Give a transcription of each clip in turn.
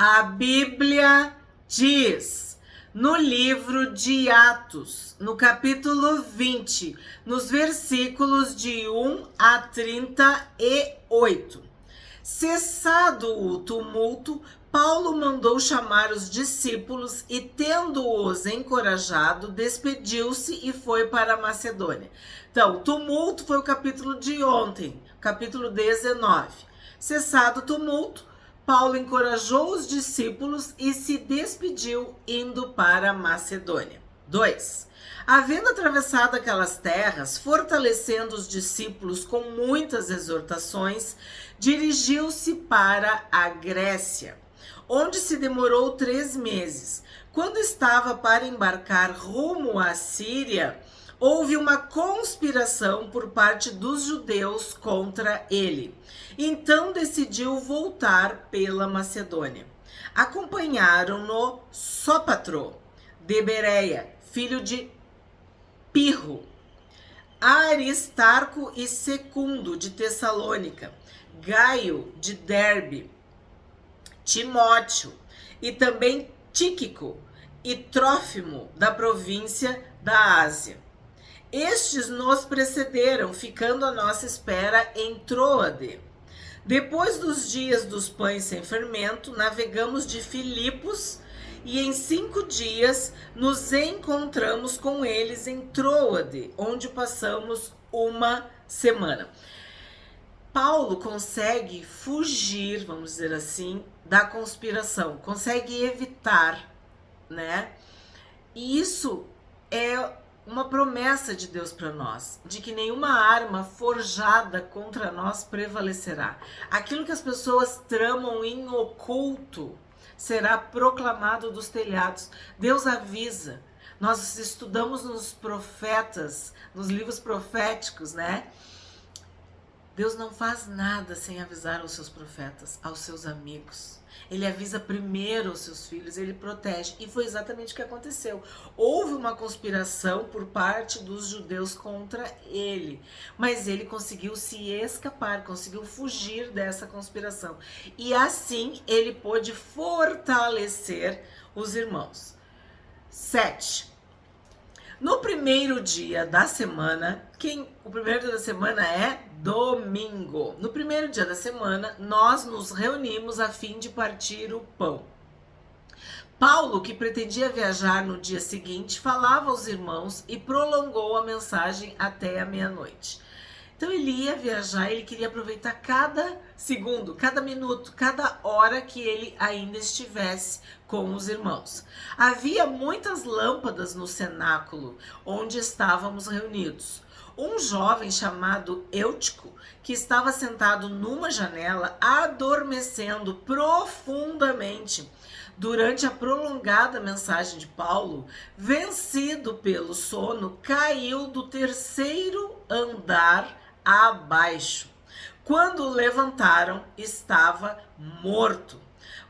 A Bíblia diz no livro de Atos, no capítulo 20, nos versículos de 1 a 38. Cessado o tumulto, Paulo mandou chamar os discípulos e, tendo-os encorajado, despediu-se e foi para a Macedônia. Então, o tumulto foi o capítulo de ontem, capítulo 19. Cessado o tumulto, Paulo encorajou os discípulos e se despediu, indo para a Macedônia. 2. Havendo atravessado aquelas terras, fortalecendo os discípulos com muitas exortações, dirigiu-se para a Grécia, onde se demorou 3 meses. Quando estava para embarcar rumo à Síria, houve uma conspiração por parte dos judeus contra ele. Então decidiu voltar pela Macedônia. Acompanharam-no Sópatro de Bereia, filho de Pirro, Aristarco e Secundo de Tessalônica, Gaio de Derbe, Timóteo e também Tíquico e Trófimo da província da Ásia. Estes nos precederam, ficando à nossa espera em Troade. Depois dos dias dos pães sem fermento, navegamos de Filipos e em 5 dias nos encontramos com eles em Troade, onde passamos uma semana. Paulo consegue fugir, vamos dizer assim, da conspiração, consegue evitar, né? E isso é uma promessa de Deus para nós, de que nenhuma arma forjada contra nós prevalecerá. Aquilo que as pessoas tramam em oculto será proclamado dos telhados. Deus avisa. Nós estudamos nos profetas, nos livros proféticos, né? Deus não faz nada sem avisar aos seus profetas, aos seus amigos. Ele avisa primeiro aos seus filhos, ele protege. E foi exatamente o que aconteceu. Houve uma conspiração por parte dos judeus contra ele. Mas ele conseguiu se escapar, conseguiu fugir dessa conspiração. E assim ele pôde fortalecer os irmãos. 7. No primeiro dia da semana, o primeiro dia da semana é domingo. No primeiro dia da semana, nós nos reunimos a fim de partir o pão. Paulo, que pretendia viajar no dia seguinte, falava aos irmãos e prolongou a mensagem até a meia-noite. Então ele ia viajar, ele queria aproveitar cada segundo, cada minuto, cada hora que ele ainda estivesse com os irmãos. Havia muitas lâmpadas no cenáculo onde estávamos reunidos. Um jovem chamado Eutico, que estava sentado numa janela, adormecendo profundamente durante a prolongada mensagem de Paulo, vencido pelo sono, caiu do 3º andar abaixo. Quando o levantaram, estava morto.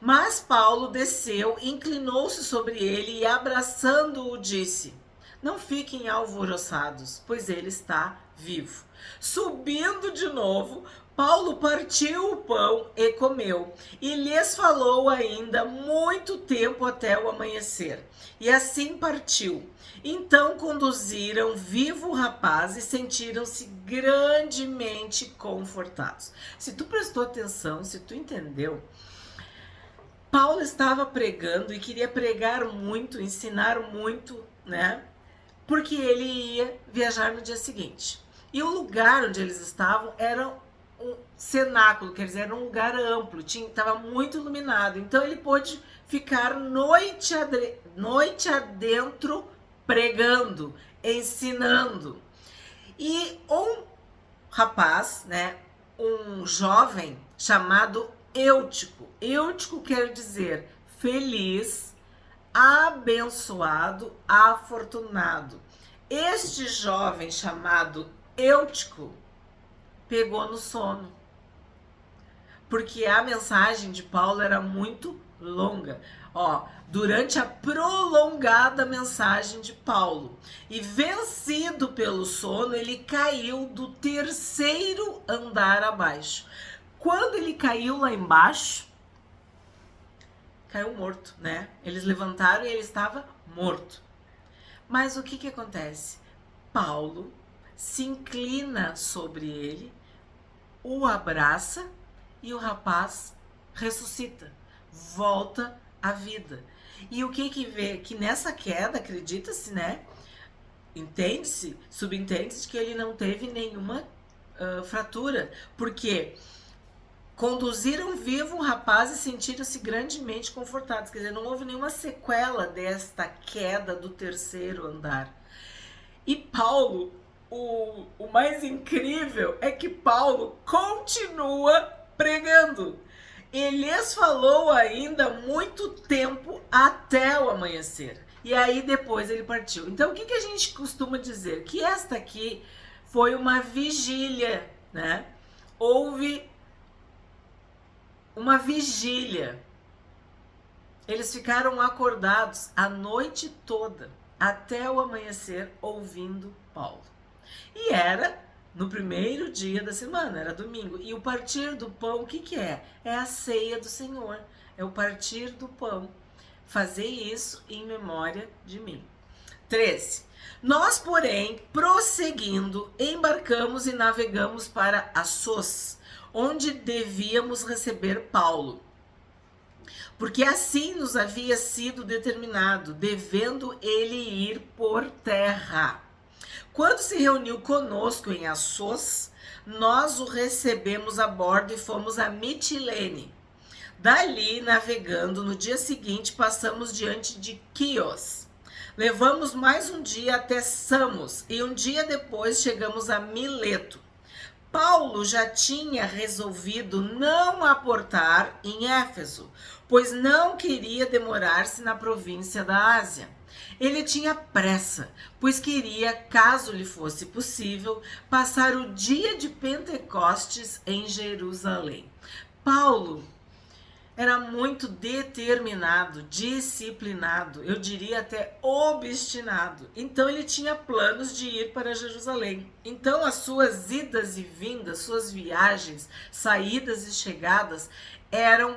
Mas Paulo desceu, inclinou-se sobre ele e, abraçando-o, disse: não fiquem alvoroçados, pois ele está vivo. Subindo de novo, Paulo partiu o pão e comeu, e lhes falou ainda muito tempo até o amanhecer. E assim partiu. Então conduziram vivo o rapaz e sentiram-se grandemente confortados. Se tu prestou atenção, se tu entendeu, Paulo estava pregando e queria pregar muito, ensinar muito, né? Porque ele ia viajar no dia seguinte. E o lugar onde eles estavam era um cenáculo, quer dizer, era um lugar amplo, estava muito iluminado. Então ele pôde ficar noite adentro pregando, ensinando. E um rapaz, né, um jovem chamado Eutico. Eutico quer dizer feliz, abençoado, afortunado. Este jovem chamado Eutico pegou no sono, porque a mensagem de Paulo era muito longa. Durante a prolongada mensagem de Paulo, e vencido pelo sono, ele caiu do 3º andar abaixo. Quando ele caiu lá embaixo, caiu morto, né? Eles levantaram e ele estava morto. Mas o que acontece? Paulo se inclina sobre ele, o abraça e o rapaz ressuscita, volta à vida. E o que vê? Que nessa queda, acredita-se, né? Entende-se, subentende-se que ele não teve nenhuma fratura, porque conduziram vivo o rapaz e sentiram-se grandemente confortados. Quer dizer, não houve nenhuma sequela desta queda do terceiro andar. E Paulo, o mais incrível é que Paulo continua pregando. Ele lhes falou ainda muito tempo até o amanhecer. E aí depois ele partiu. Então o que a gente costuma dizer? Que esta aqui foi uma vigília, né? Houve uma vigília. Eles ficaram acordados a noite toda, até o amanhecer, ouvindo Paulo. E era no primeiro dia da semana, era domingo. E o partir do pão, o que é? É a ceia do Senhor, é o partir do pão. Fazer isso em memória de mim. 13. Nós, porém, prosseguindo, embarcamos e navegamos para Assos, onde devíamos receber Paulo, porque assim nos havia sido determinado, devendo ele ir por terra. Quando se reuniu conosco em Assos, nós o recebemos a bordo e fomos a Mitilene. Dali, navegando, no dia seguinte passamos diante de Quios. Levamos mais um dia até Samos e um dia depois chegamos a Mileto. Paulo já tinha resolvido não aportar em Éfeso, pois não queria demorar-se na província da Ásia. Ele tinha pressa, pois queria, caso lhe fosse possível, passar o dia de Pentecostes em Jerusalém. Paulo era muito determinado, disciplinado, eu diria até obstinado. Então ele tinha planos de ir para Jerusalém. Então as suas idas e vindas, suas viagens, saídas e chegadas eram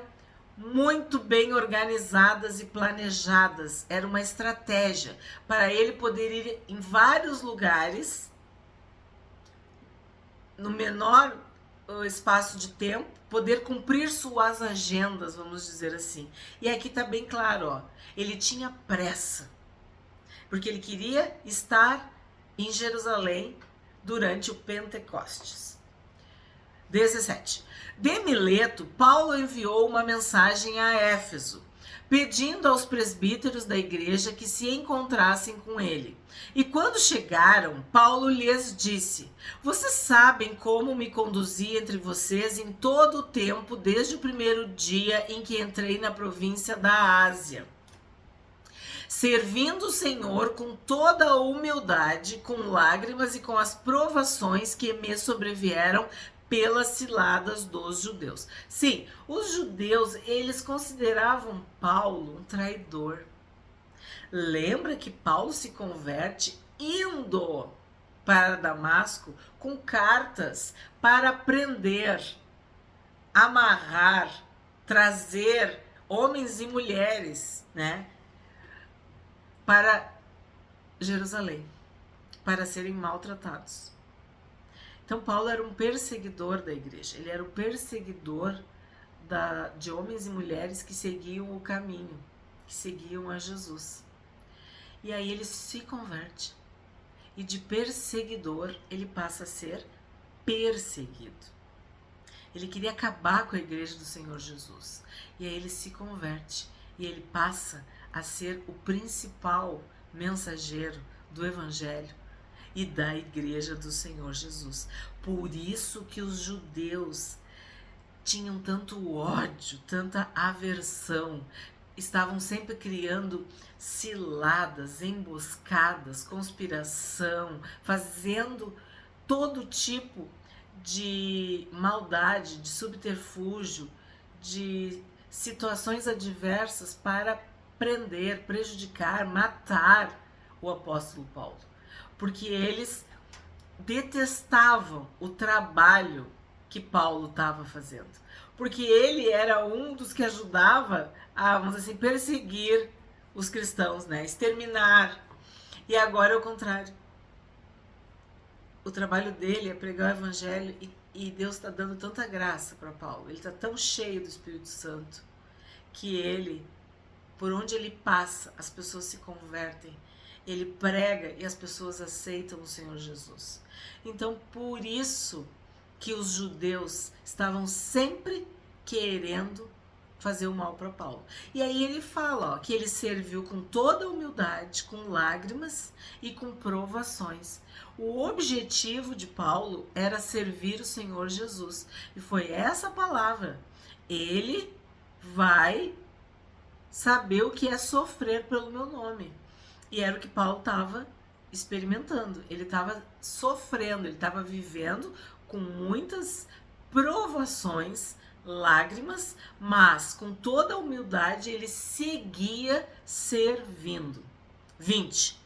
muito bem organizadas e planejadas. Era uma estratégia para ele poder ir em vários lugares no menor espaço de tempo, poder cumprir suas agendas, vamos dizer assim. E aqui tá bem claro, ó, ele tinha pressa, porque ele queria estar em Jerusalém durante o Pentecostes. 17. De Mileto, Paulo enviou uma mensagem a Éfeso, pedindo aos presbíteros da igreja que se encontrassem com ele. E quando chegaram, Paulo lhes disse: vocês sabem como me conduzi entre vocês em todo o tempo, desde o primeiro dia em que entrei na província da Ásia, servindo o Senhor com toda a humildade, com lágrimas e com as provações que me sobrevieram pelas ciladas dos judeus. Sim, os judeus, eles consideravam Paulo um traidor. Lembra que Paulo se converte indo para Damasco com cartas para prender, amarrar, trazer homens e mulheres, né, para Jerusalém, para serem maltratados. Então, Paulo era um perseguidor da igreja, ele era o perseguidor de homens e mulheres que seguiam o caminho, que seguiam a Jesus. E aí ele se converte, e de perseguidor ele passa a ser perseguido. Ele queria acabar com a igreja do Senhor Jesus, e aí ele se converte, e ele passa a ser o principal mensageiro do evangelho e da igreja do Senhor Jesus. Por isso que os judeus tinham tanto ódio, tanta aversão, estavam sempre criando ciladas, emboscadas, conspiração, fazendo todo tipo de maldade, de subterfúgio, de situações adversas para prender, prejudicar, matar o apóstolo Paulo. Porque eles detestavam o trabalho que Paulo estava fazendo. Porque ele era um dos que ajudava vamos dizer assim, perseguir os cristãos, né? Exterminar. E agora é o contrário. O trabalho dele é pregar o evangelho e Deus está dando tanta graça para Paulo. Ele está tão cheio do Espírito Santo que ele, por onde ele passa, as pessoas se convertem. Ele prega e as pessoas aceitam o Senhor Jesus. Então, por isso que os judeus estavam sempre querendo fazer o mal para Paulo. E aí ele fala, que ele serviu com toda humildade, com lágrimas e com provações. O objetivo de Paulo era servir o Senhor Jesus. E foi essa palavra. Ele vai saber o que é sofrer pelo meu nome. E era o que Paulo estava experimentando. Ele estava sofrendo, ele estava vivendo com muitas provações, lágrimas, mas com toda a humildade ele seguia servindo. 20.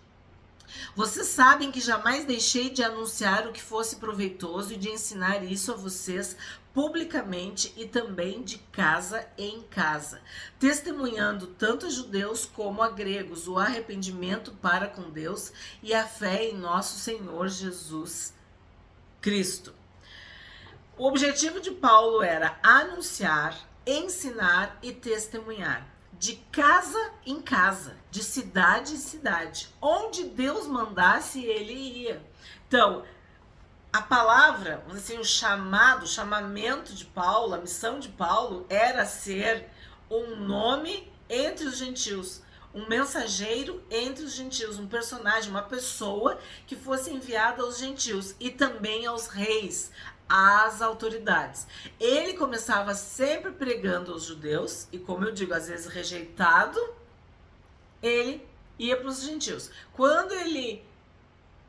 Vocês sabem que jamais deixei de anunciar o que fosse proveitoso e de ensinar isso a vocês publicamente e também de casa em casa, testemunhando tanto a judeus como a gregos o arrependimento para com Deus e a fé em nosso Senhor Jesus Cristo. O objetivo de Paulo era anunciar, ensinar e testemunhar, de casa em casa, de cidade em cidade, onde Deus mandasse ele ia. Então, a palavra, assim, o chamamento de Paulo, a missão de Paulo era ser um nome entre os gentios, um mensageiro entre os gentios, um personagem, uma pessoa que fosse enviada aos gentios e também aos reis, às autoridades. Ele começava sempre pregando aos judeus e, como eu digo, às vezes rejeitado, ele ia para os gentios. Quando ele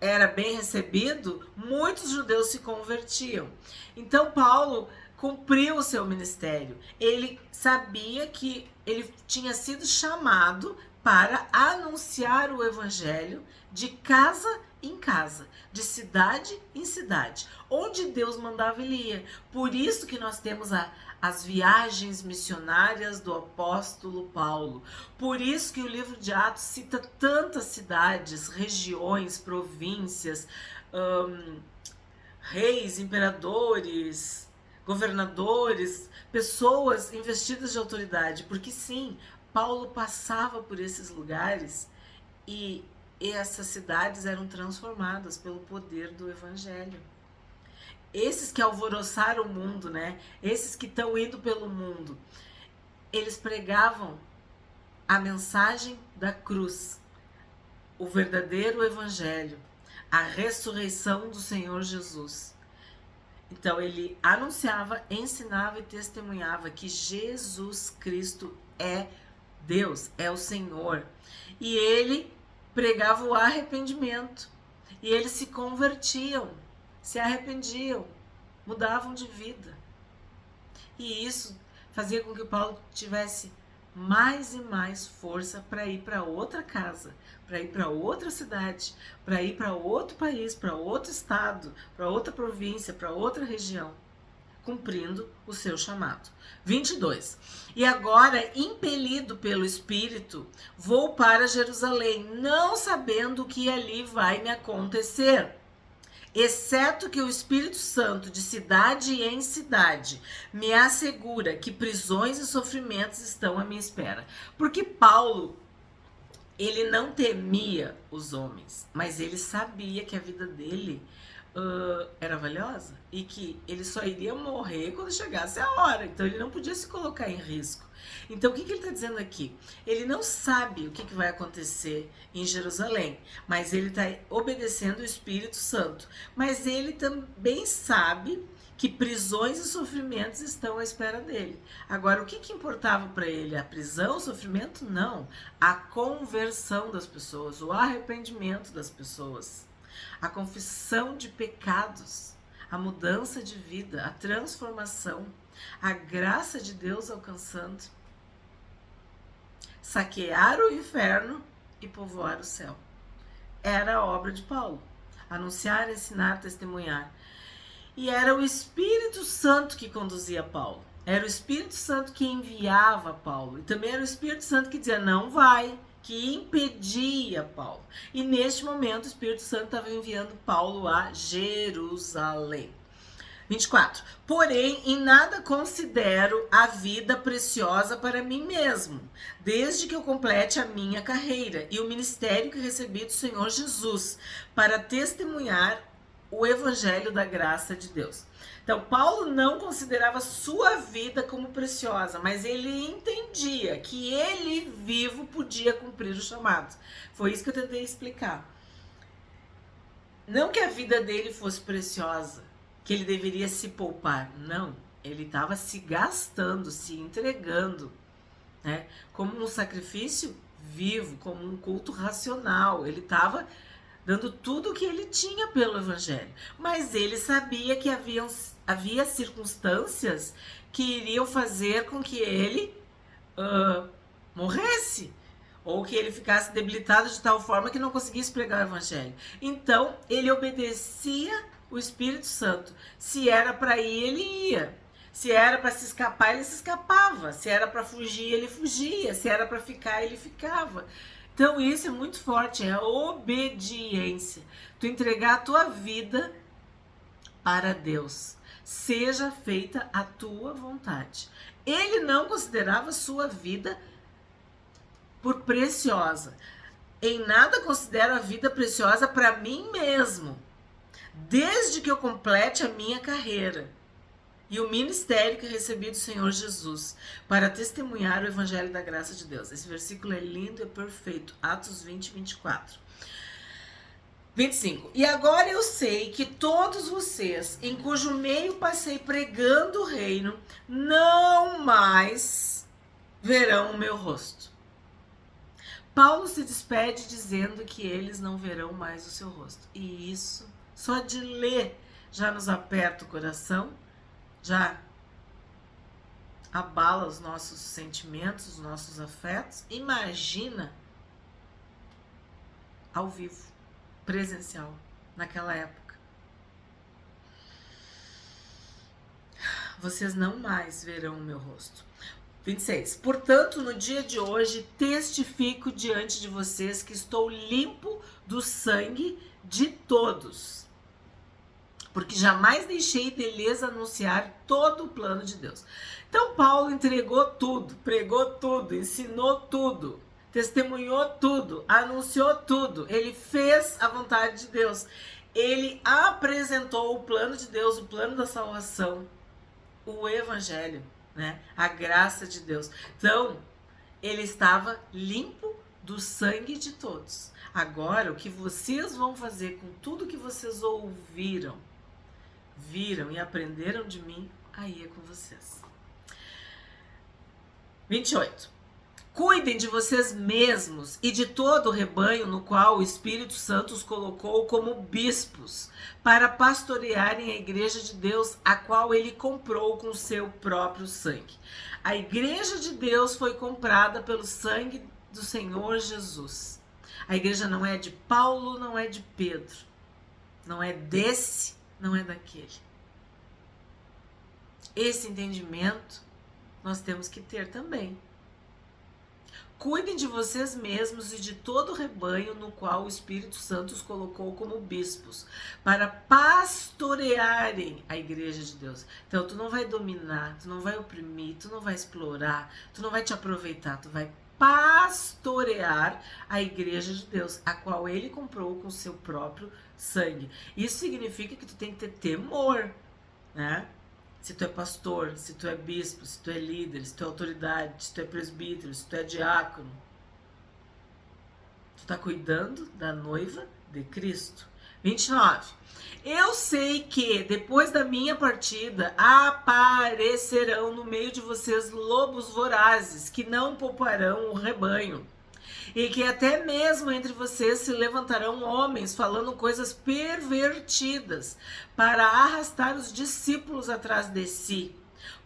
era bem recebido, muitos judeus se convertiam. Então Paulo cumpriu o seu ministério. Ele sabia que ele tinha sido chamado para anunciar o evangelho de casa em casa, de cidade em cidade. Onde Deus mandava, ele ia. Por isso que nós temos as viagens missionárias do apóstolo Paulo. Por isso que o livro de Atos cita tantas cidades, regiões, províncias, reis, imperadores, governadores, pessoas investidas de autoridade. Porque sim, Paulo passava por esses lugares e essas cidades eram transformadas pelo poder do evangelho. Esses que alvoroçaram o mundo, né? Esses que estão indo pelo mundo, eles pregavam a mensagem da cruz, o verdadeiro evangelho, a ressurreição do Senhor Jesus. Então ele anunciava, ensinava e testemunhava que Jesus Cristo é Deus, é o Senhor. E ele pregava o arrependimento. E eles se convertiam, se arrependiam, mudavam de vida. E isso fazia com que Paulo tivesse mais e mais força para ir para outra casa, para ir para outra cidade, para ir para outro país, para outro estado, para outra província, para outra região, cumprindo o seu chamado. 22. E agora, impelido pelo Espírito, vou para Jerusalém, não sabendo o que ali vai me acontecer, exceto que o Espírito Santo, de cidade em cidade, me assegura que prisões e sofrimentos estão à minha espera. Porque Paulo, ele não temia os homens, mas ele sabia que a vida dele era valiosa e que ele só iria morrer quando chegasse a hora. Então ele não podia se colocar em risco. Então o que ele está dizendo aqui? Ele não sabe o que vai acontecer em Jerusalém, mas ele está obedecendo o Espírito Santo. Mas ele também sabe que prisões e sofrimentos estão à espera dele. Agora, o que importava para ele? A prisão, o sofrimento? Não. A conversão das pessoas, o arrependimento das pessoas, a confissão de pecados, a mudança de vida, a transformação, a graça de Deus alcançando, saquear o inferno e povoar o céu. Era a obra de Paulo. Anunciar, ensinar, testemunhar. E era o Espírito Santo que conduzia Paulo. Era o Espírito Santo que enviava Paulo. E também era o Espírito Santo que dizia, não vai, que impedia Paulo. E neste momento o Espírito Santo estava enviando Paulo a Jerusalém. 24. Porém, em nada considero a vida preciosa para mim mesmo, desde que eu complete a minha carreira e o ministério que recebi do Senhor Jesus, para testemunhar o evangelho da graça de Deus. Então, Paulo não considerava sua vida como preciosa, mas ele entendia que ele vivo podia cumprir o chamado. Foi isso que eu tentei explicar. Não que a vida dele fosse preciosa, que ele deveria se poupar. Não, ele estava se gastando, se entregando, né? Como um sacrifício vivo, como um culto racional. Ele estava dando tudo o que ele tinha pelo evangelho. Mas ele sabia que havia circunstâncias que iriam fazer com que ele morresse, ou que ele ficasse debilitado de tal forma que não conseguisse pregar o evangelho. Então, ele obedecia o Espírito Santo. Se era para ir, ele ia. Se era para se escapar, ele se escapava. Se era para fugir, ele fugia. Se era para ficar, ele ficava. Então isso é muito forte, é a obediência. Tu entregar a tua vida para Deus. Seja feita a tua vontade. Ele não considerava sua vida por preciosa. Em nada considero a vida preciosa para mim mesmo, desde que eu complete a minha carreira e o ministério que recebi do Senhor Jesus, para testemunhar o evangelho da graça de Deus. Esse versículo é lindo e perfeito. Atos 20, 24. 25. E agora eu sei que todos vocês, em cujo meio passei pregando o reino, não mais verão o meu rosto. Paulo se despede dizendo que eles não verão mais o seu rosto. E isso, só de ler, já nos aperta o coração, já abala os nossos sentimentos, os nossos afetos. Imagina ao vivo, presencial, naquela época. Vocês não mais verão o meu rosto. 26. Portanto, no dia de hoje, testifico diante de vocês que estou limpo do sangue de todos, porque jamais deixei de lhes anunciar todo o plano de Deus. Então, Paulo entregou tudo, pregou tudo, ensinou tudo, testemunhou tudo, anunciou tudo. Ele fez a vontade de Deus. Ele apresentou o plano de Deus, o plano da salvação, o evangelho, né? A graça de Deus. Então, ele estava limpo do sangue de todos. Agora, o que vocês vão fazer com tudo que vocês ouviram, viram e aprenderam de mim, aí é com vocês. 28. Cuidem de vocês mesmos e de todo o rebanho no qual o Espírito Santo os colocou como bispos, para pastorearem a igreja de Deus, a qual ele comprou com seu próprio sangue. A igreja de Deus foi comprada pelo sangue do Senhor Jesus. A igreja não é de Paulo, não é de Pedro, não é desse, não é daquele. Esse entendimento nós temos que ter também. Cuidem de vocês mesmos e de todo o rebanho no qual o Espírito Santo os colocou como bispos, para pastorearem a igreja de Deus. Então, tu não vai dominar, tu não vai oprimir, tu não vai explorar, tu não vai te aproveitar, tu vai pastorear a igreja de Deus, a qual ele comprou com seu próprio sangue. Isso significa que tu tem que ter temor, né? Se tu é pastor, se tu é bispo, se tu é líder, se tu é autoridade, se tu é presbítero, se tu é diácono, tu tá cuidando da noiva de Cristo. 29. Eu sei que depois da minha partida aparecerão no meio de vocês lobos vorazes que não pouparão o rebanho. E que até mesmo entre vocês se levantarão homens falando coisas pervertidas para arrastar os discípulos atrás de si.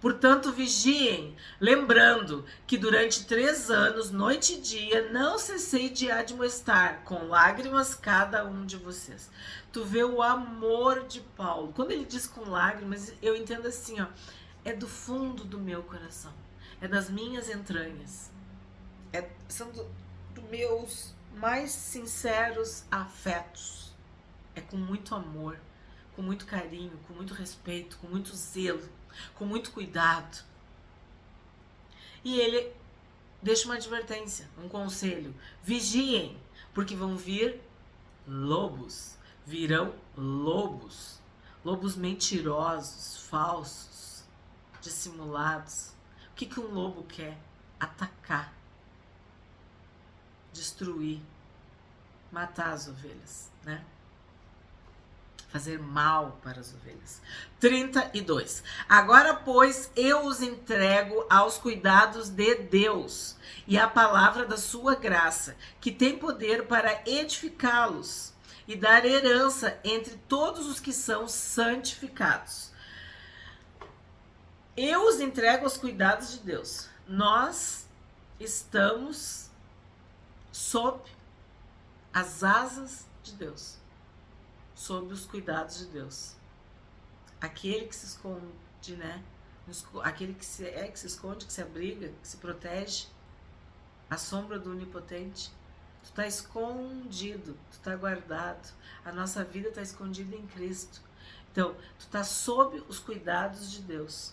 Portanto, vigiem, lembrando que durante 3 anos, noite e dia, não cessei de admoestar com lágrimas cada um de vocês. Tu vê o amor de Paulo. Quando ele diz com lágrimas, eu entendo assim, ó, é do fundo do meu coração, é das minhas entranhas, são dos meus mais sinceros afetos, é com muito amor, com muito carinho, com muito respeito, com muito zelo, com muito cuidado. E ele deixa uma advertência, um conselho: vigiem, porque vão vir lobos, virão lobos, lobos mentirosos, falsos, dissimulados. O que um lobo quer? Atacar, destruir, matar as ovelhas, né? Fazer mal para as ovelhas. 32. Agora, pois, eu os entrego aos cuidados de Deus e à palavra da sua graça, que tem poder para edificá-los e dar herança entre todos os que são santificados. Eu os entrego aos cuidados de Deus. Nós estamos sob as asas de Deus, sob os cuidados de Deus. Aquele que se esconde, né? Aquele que se esconde, que se abriga, que se protege, à sombra do Onipotente. Tu tá escondido, tu tá guardado. A nossa vida tá escondida em Cristo. Então, tu tá sob os cuidados de Deus.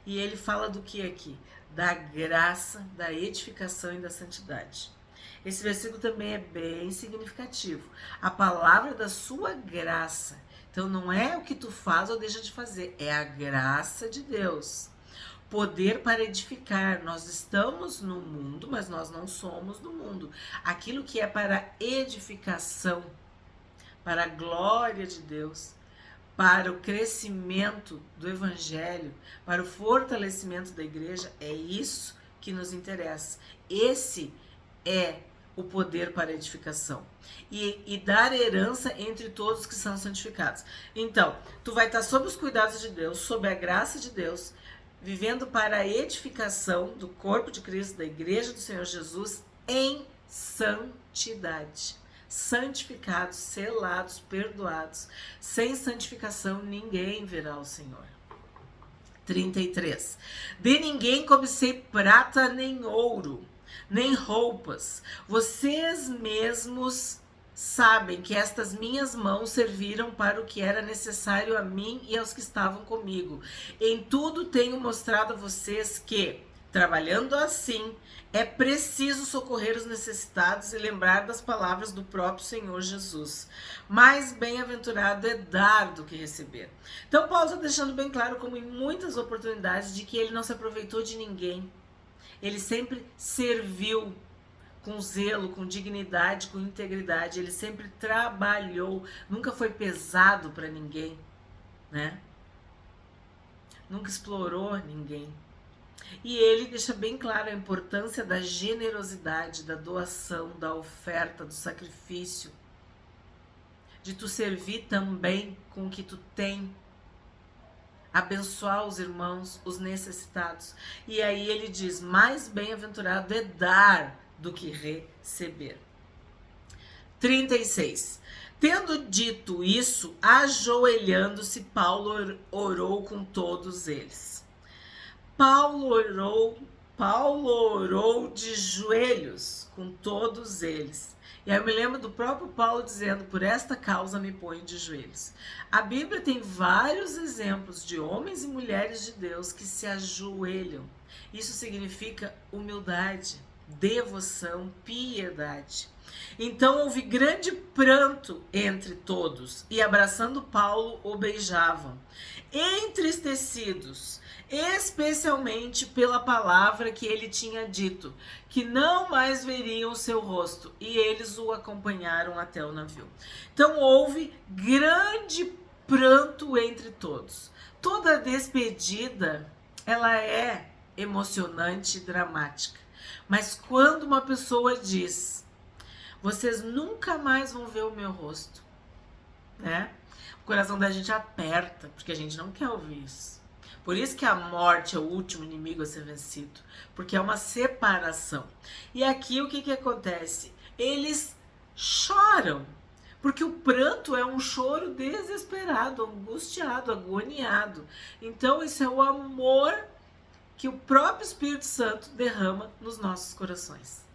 E ele fala do que aqui? Da graça, da edificação e da santidade. Esse versículo também é bem significativo. A palavra da sua graça. Então não é o que tu faz ou deixa de fazer, é a graça de Deus. Poder para edificar. Nós estamos no mundo, mas nós não somos do mundo. Aquilo que é para edificação, para a glória de Deus, para o crescimento do evangelho, para o fortalecimento da igreja, é isso que nos interessa. Esse é o poder para a edificação. E dar herança entre todos que são santificados. Então, tu vai estar sob os cuidados de Deus, sob a graça de Deus, vivendo para a edificação do corpo de Cristo, da igreja do Senhor Jesus, em santidade. Santificados, selados, perdoados. Sem santificação ninguém verá o Senhor. 33. De ninguém cobicei prata nem ouro, nem roupas. Vocês mesmos sabem que estas minhas mãos serviram para o que era necessário a mim e aos que estavam comigo. Em tudo tenho mostrado a vocês que, trabalhando assim, é preciso socorrer os necessitados e lembrar das palavras do próprio Senhor Jesus. Mais bem-aventurado é dar do que receber. Então Paulo está deixando bem claro, como em muitas oportunidades, de que ele não se aproveitou de ninguém. Ele sempre serviu com zelo, com dignidade, com integridade. Ele sempre trabalhou, nunca foi pesado para ninguém, né? Nunca explorou ninguém. E ele deixa bem claro a importância da generosidade, da doação, da oferta, do sacrifício, de tu servir também com o que tu tem, abençoar os irmãos, os necessitados. E aí ele diz, mais bem-aventurado é dar do que receber. 36. Tendo dito isso, ajoelhando-se, Paulo orou com todos eles. Paulo orou de joelhos com todos eles. E aí eu me lembro do próprio Paulo dizendo, por esta causa me ponho de joelhos. A Bíblia tem vários exemplos de homens e mulheres de Deus que se ajoelham. Isso significa humildade, devoção, piedade. Então houve grande pranto entre todos, e abraçando Paulo, o beijavam, entristecidos, especialmente pela palavra que ele tinha dito, que não mais veriam o seu rosto, e eles o acompanharam até o navio. Então houve grande pranto entre todos. Toda despedida, ela é emocionante e dramática. Mas quando uma pessoa diz, vocês nunca mais vão ver o meu rosto, né? O coração da gente aperta, porque a gente não quer ouvir isso. Por isso que a morte é o último inimigo a ser vencido, porque é uma separação. E aqui o que acontece? Eles choram, Porque o pranto é um choro desesperado, angustiado, agoniado. Então, isso é o amor que o próprio Espírito Santo derrama nos nossos corações.